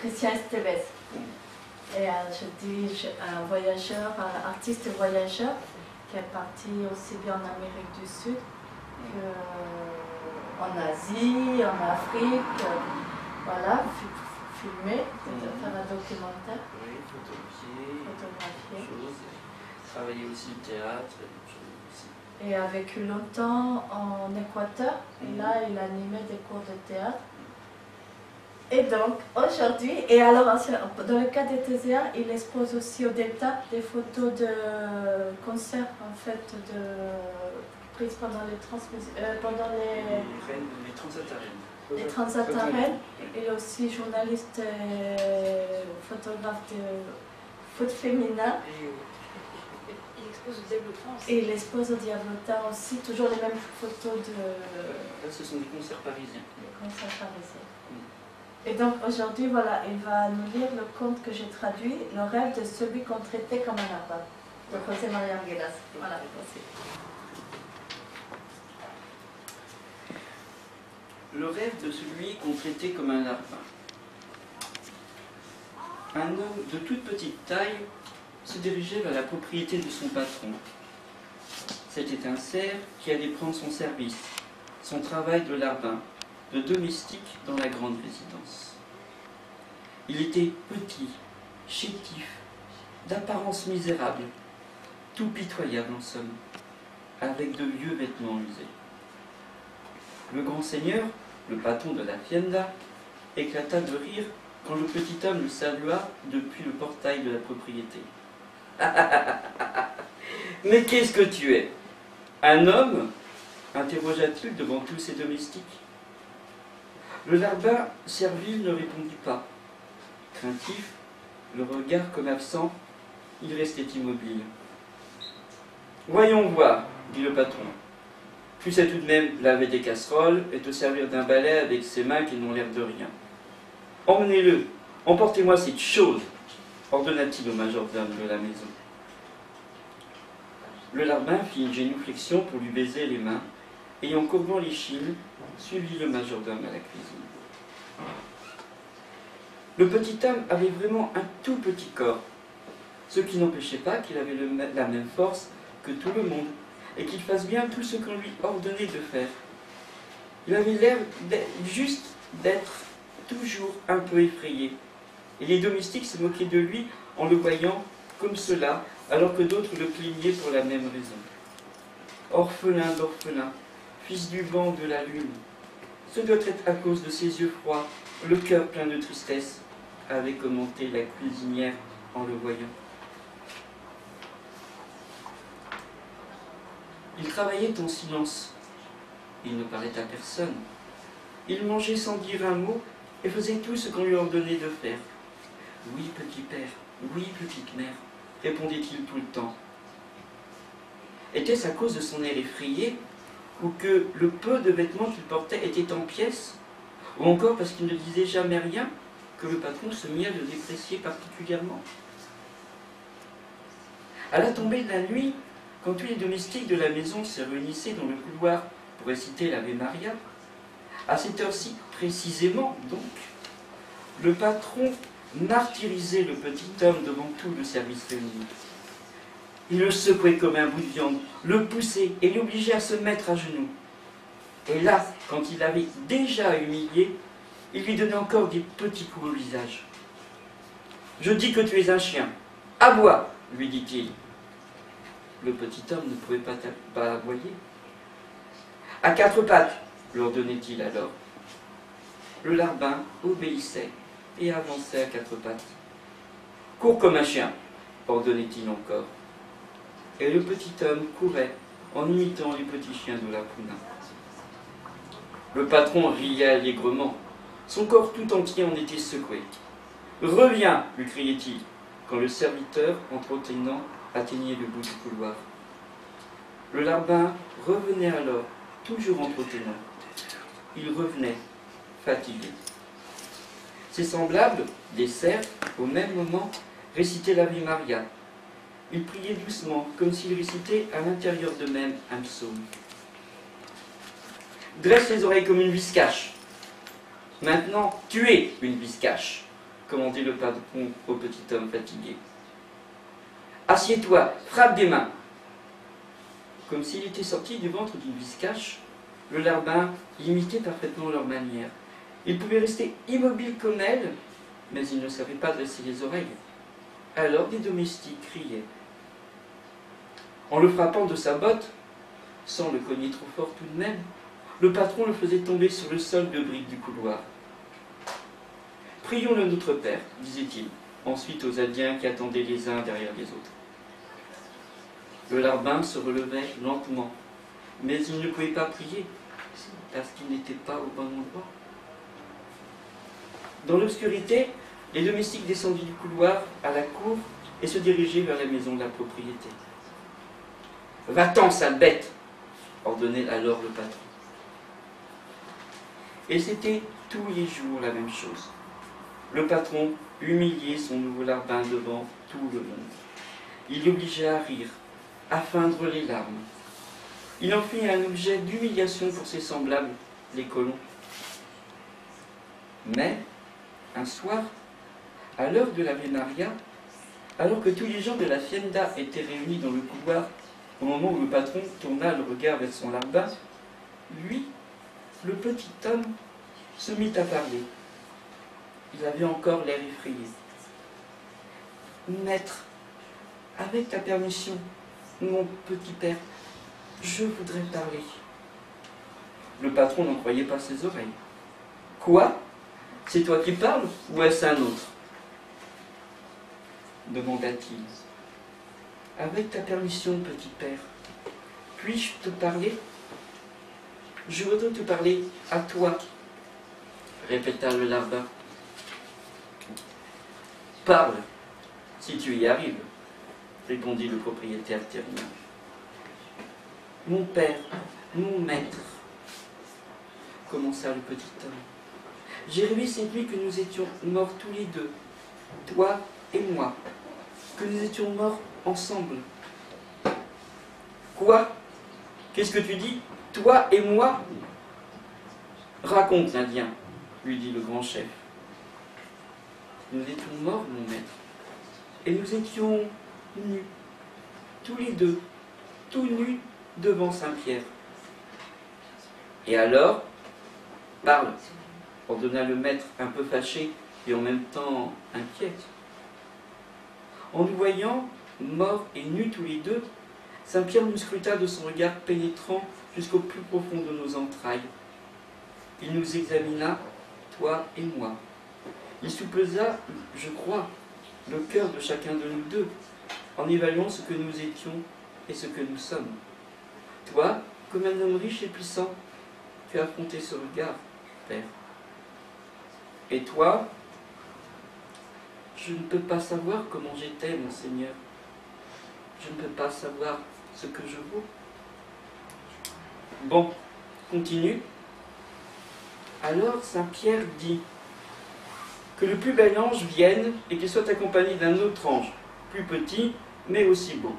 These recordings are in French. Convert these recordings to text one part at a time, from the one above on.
Christian Esteves. Et je dis un voyageur, un artiste voyageur qui est parti aussi bien en Amérique du Sud qu'en Asie, en Afrique, voilà, filmer, faire un documentaire. Oui, photographier. Travailler aussi le théâtre. Et a vécu longtemps en Équateur, et là il animait des cours de théâtre. Et donc aujourd'hui, et alors dans le cas des TZA, il expose aussi au Delta des photos de concerts en fait prises pendant les Transat-Arènes. Les Transat-Arènes. Il est aussi journaliste et photographe de foot féminin. Il expose au Diablotin aussi. Et il expose au Diablotin aussi, toujours les mêmes photos de... Là, ce sont des concerts parisiens. Des concerts parisiens. Et donc aujourd'hui, voilà, il va nous lire le conte que j'ai traduit, Le rêve de celui qu'on traitait comme un arabe, de José María Arguedas. Voilà, merci. Le rêve de celui qu'on traitait comme un larbin. Un homme de toute petite taille se dirigeait vers la propriété de son patron. C'était un cerf qui allait prendre son service, son travail de larbin, de domestique dans la grande résidence. Il était petit, chétif, d'apparence misérable, tout pitoyable en somme, avec de vieux vêtements usés. Le grand seigneur, le patron de la hacienda, éclata de rire quand le petit homme le salua depuis le portail de la propriété. « Mais qu'est-ce que tu es? Un homme ?» interrogea-t-il devant tous ses domestiques. Le larbin servile ne répondit pas. Craintif, le regard comme absent, il restait immobile. « Voyons voir, » dit le patron. « Tu sais tout de même laver des casseroles et te servir d'un balai avec ces mains qui n'ont l'air de rien. Emmenez-le, emportez-moi cette chose, » ordonna-t-il au majordome de la maison. Le larbin fit une génuflexion pour lui baiser les mains, et en courbant l'échine, suivit le majordome à la cuisine. Le petit homme avait vraiment un tout petit corps, ce qui n'empêchait pas qu'il avait la même force que tout le monde, et qu'il fasse bien tout ce qu'on lui ordonnait de faire. Il avait l'air juste d'être toujours un peu effrayé, et les domestiques se moquaient de lui en le voyant comme cela, alors que d'autres le plaignaient pour la même raison. Orphelin d'orphelin, fils du vent de la lune, ce doit être à cause de ses yeux froids, le cœur plein de tristesse, avait commenté la cuisinière en le voyant. Il travaillait en silence. Il ne parlait à personne. Il mangeait sans dire un mot et faisait tout ce qu'on lui ordonnait de faire. « Oui, petit père, oui, petite mère », répondait-il tout le temps. Était-ce à cause de son air effrayé, ou que le peu de vêtements qu'il portait était en pièces, ou encore parce qu'il ne disait jamais rien, que le patron se mit à le déprécier particulièrement? À la tombée de la nuit, quand tous les domestiques de la maison se réunissaient dans le couloir pour réciter l'Ave Maria, à cette heure-ci précisément donc, le patron martyrisait le petit homme devant tout le service réuni. Il le secouait comme un bout de viande, le poussait et l'obligeait à se mettre à genoux. Et là, quand il l'avait déjà humilié, il lui donnait encore des petits coups au visage. « Je dis que tu es un chien. Aboie !» lui dit-il. Le petit homme ne pouvait pas aboyer. « À quatre pattes !» l'ordonnait-il alors. Le larbin obéissait et avançait à quatre pattes. « Cours comme un chien !» ordonnait-il encore. Et le petit homme courait en imitant les petits chiens de la Puna. Le patron riait allègrement. Son corps tout entier en était secoué. « Reviens !» lui criait-il, quand le serviteur, en trottinant, atteignait le bout du couloir. Le larbin revenait alors, toujours en trottinant. Il revenait, fatigué. Ses semblables, des cerfs, au même moment, récitaient l'Ave Maria. Ils priaient doucement, comme s'ils récitaient à l'intérieur d'eux-mêmes un psaume. « Dresse les oreilles comme une biscache. Maintenant, tu es une biscache. commandait le patron au petit homme fatigué. Assieds-toi, frappe des mains. Comme s'il était sorti du ventre d'une biscache, le larbin imitait parfaitement leur manière. Il pouvait rester immobile comme elle, mais il ne savait pas dresser les oreilles. Alors des domestiques criaient. En le frappant de sa botte, sans le cogner trop fort tout de même, le patron le faisait tomber sur le sol de briques du couloir. « Prions le Notre Père, disait-il, ensuite aux Indiens qui attendaient les uns derrière les autres. Le larbin se relevait lentement, mais il ne pouvait pas prier, parce qu'il n'était pas au bon endroit. Dans l'obscurité, les domestiques descendirent du couloir à la cour et se dirigeaient vers la maison de la propriété. « Va-t'en, sale bête !» ordonnait alors le patron. Et c'était tous les jours la même chose. Le patron humiliait son nouveau larbin devant tout le monde. Il l'obligeait à rire, à feindre les larmes. Il en fit un objet d'humiliation pour ses semblables, les colons. Mais, un soir, à l'heure de l'Ave Maria, alors que tous les gens de la Hacienda étaient réunis dans le couloir, au moment où le patron tourna le regard vers son larbin, lui, le petit homme, se mit à parler. Il avait encore l'air effrayé. « Maître, avec ta permission, mon petit père, je voudrais parler. » Le patron n'en croyait pas ses oreilles. « Quoi? C'est toi qui parles ou est-ce un autre ?» demanda-t-il. « Avec ta permission, petit père, puis-je te parler? Je voudrais te parler à toi, répéta le larbin. Parle, si tu y arrives, répondit le propriétaire terrien. Mon père, mon maître, commença le petit homme. J'ai rêvé cette nuit que nous étions morts tous les deux, toi et moi, que nous étions morts ensemble. Quoi? Qu'est-ce que tu dis? Toi et moi? Raconte, l'Indien, lui dit le grand chef. Nous étions morts, mon maître, et nous étions nus, tous les deux, tout nus devant Saint-Pierre. Et alors? Parle, ordonna le maître un peu fâché et en même temps inquiet. En nous voyant, morts et nus tous les deux, Saint-Pierre nous scruta de son regard pénétrant jusqu'au plus profond de nos entrailles. Il nous examina, toi et moi. Il soupesa, je crois, le cœur de chacun de nous deux, en évaluant ce que nous étions et ce que nous sommes. Toi, comme un homme riche et puissant, tu as affronté ce regard, Père. Et toi, je ne peux pas savoir comment j'étais, mon Seigneur. Je ne peux pas savoir ce que je vaux. Bon, continue. Alors Saint-Pierre dit que le plus bel ange vienne et qu'il soit accompagné d'un autre ange, plus petit, mais aussi beau.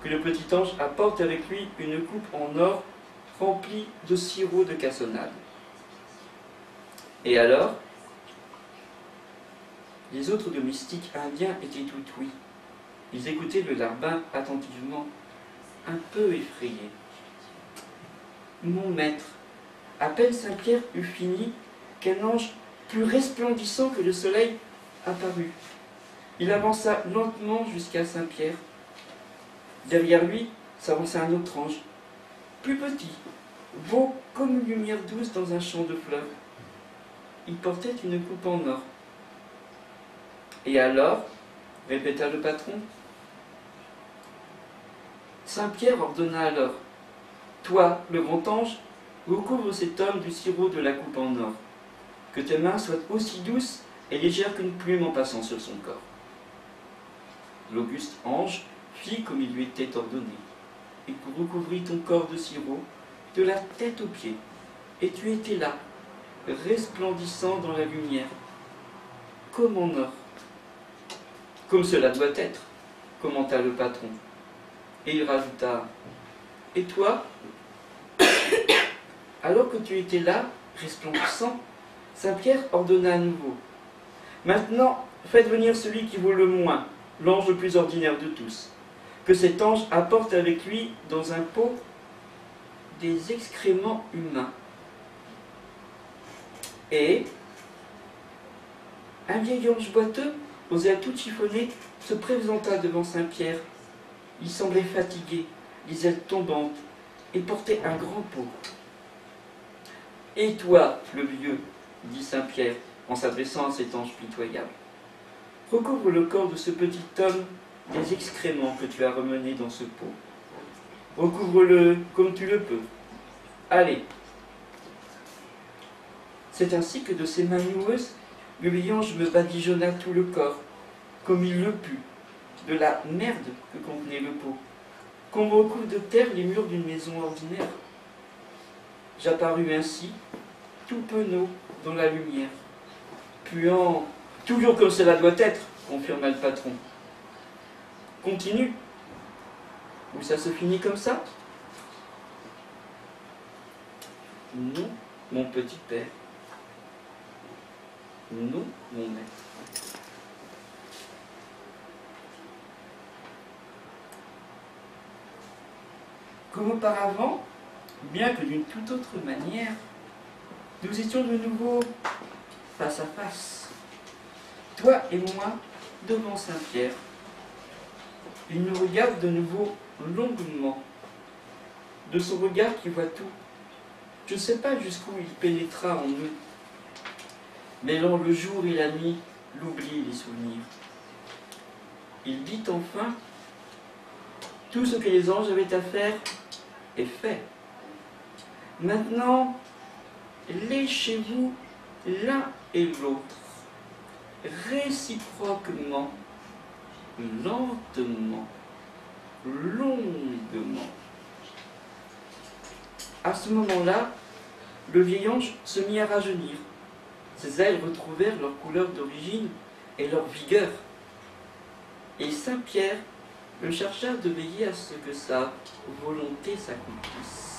Que le petit ange apporte avec lui une coupe en or remplie de sirop de cassonade. Et alors, les autres domestiques indiens étaient tout oui. Ils écoutaient le larbin attentivement, un peu effrayés. Mon maître, à peine Saint-Pierre eut fini, qu'un ange plus resplendissant que le soleil apparut. Il avança lentement jusqu'à Saint-Pierre. Derrière lui s'avança un autre ange, plus petit, beau comme une lumière douce dans un champ de fleurs. Il portait une coupe en or. Et alors, répéta le patron. Saint-Pierre ordonna alors, toi, le grand ange, recouvre cet homme du sirop de la coupe en or, que tes mains soient aussi douces et légères qu'une plume en passant sur son corps. L'auguste ange fit comme il lui était ordonné. Il recouvrit ton corps de sirop, de la tête aux pieds, et tu étais là, resplendissant dans la lumière, comme en or. Comme cela doit être, commenta le patron. Et il rajouta, et toi, alors que tu étais là, resplendissant, Saint-Pierre ordonna à nouveau, Maintenant, faites venir celui qui vaut le moins, l'ange le plus ordinaire de tous. Que cet ange apporte avec lui dans un pot des excréments humains. Et un vieil ange boiteux, aux ailes tout chiffonnées, se présenta devant Saint-Pierre. Il semblait fatigué, les ailes tombantes, et portait un grand pot. « Et toi, le vieux, dit Saint-Pierre, en s'adressant à cet ange pitoyable, recouvre le corps de ce petit homme des excréments que tu as remenés dans ce pot. Recouvre-le comme tu le peux. Allez. » C'est ainsi que de ses mains noueuses, le vieil ange me badigeonna tout le corps, comme il le put, de la merde que contenait le pot, qu'on me recouvre de terre les murs d'une maison ordinaire. J'apparus ainsi, tout penaud dans la lumière, puant, toujours comme cela doit être, confirma le patron. Continue. Ou ça se finit comme ça? Non, mon petit père. Non, mon maître. Comme auparavant, bien que d'une toute autre manière, nous étions de nouveau face à face, toi et moi devant Saint-Pierre. Il nous regarde de nouveau longuement, de son regard qui voit tout. Je ne sais pas jusqu'où il pénétra en nous, mêlant le jour et la nuit, l'oubli et les souvenirs. Il dit enfin, tout ce que les anges avaient à faire est fait. Maintenant, léchez-vous l'un et l'autre, réciproquement, lentement, longuement. À ce moment-là, le vieil ange se mit à rajeunir. Ses ailes retrouvèrent leur couleur d'origine et leur vigueur. Et Saint-Pierre le chargea de veiller à ce que sa volonté s'accomplisse.